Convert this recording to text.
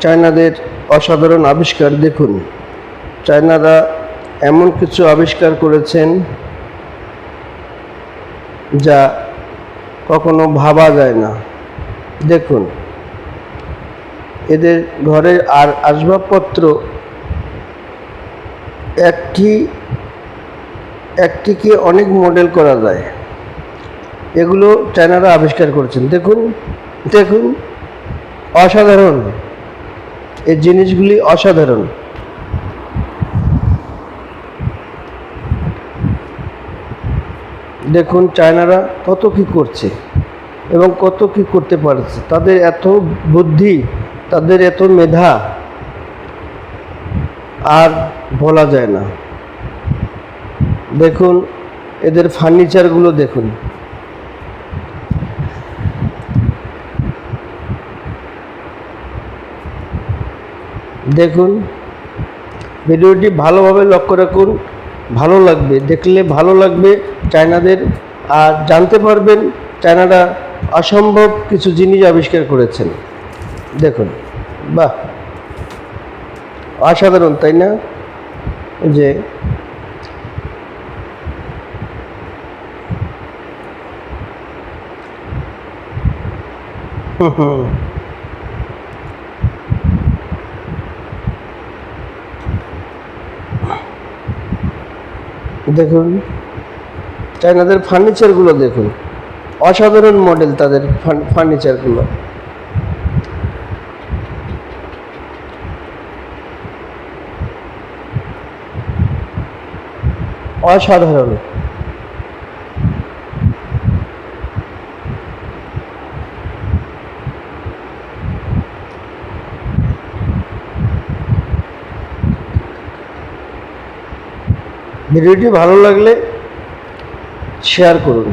চায়নাদের অসাধারণ আবিষ্কার দেখুন। চায়নারা এমন কিছু আবিষ্কার করেছেন যা কখনো ভাবা যায় না। দেখুন, এদের ঘরের আসবাবপত্র একটিকে অনেক মডেল করা যায়। এগুলো চায়নারা আবিষ্কার করেছেন। দেখুন দেখুন, অসাধারণ, এই জিনিসগুলি অসাধারণ। দেখুন চায়নারা কত কি করছে এবং কত কি করতে পারছে। তাদের এত বুদ্ধি, তাদের এত মেধা, আর বলা যায় না। দেখুন এদের ফার্নিচারগুলো দেখুন। দেখুন, ভিডিওটি ভালোভাবে লক্ষ্য রাখুন, ভালো লাগবে, দেখলে ভালো লাগবে চায়নাদের। আর জানতে পারবেন চায়নারা অসম্ভব কিছু জিনিস আবিষ্কার করেছেন। দেখুন, বাহ, অসাধারণ, তাই না? যে দেখুন চায়নাদের ফার্নিচারগুলো দেখুন, অসাধারণ মডেল তাদের ফার্নিচারগুলো। অসাধারণ। ভিডিওটি ভালো লাগলে শেয়ার করুন।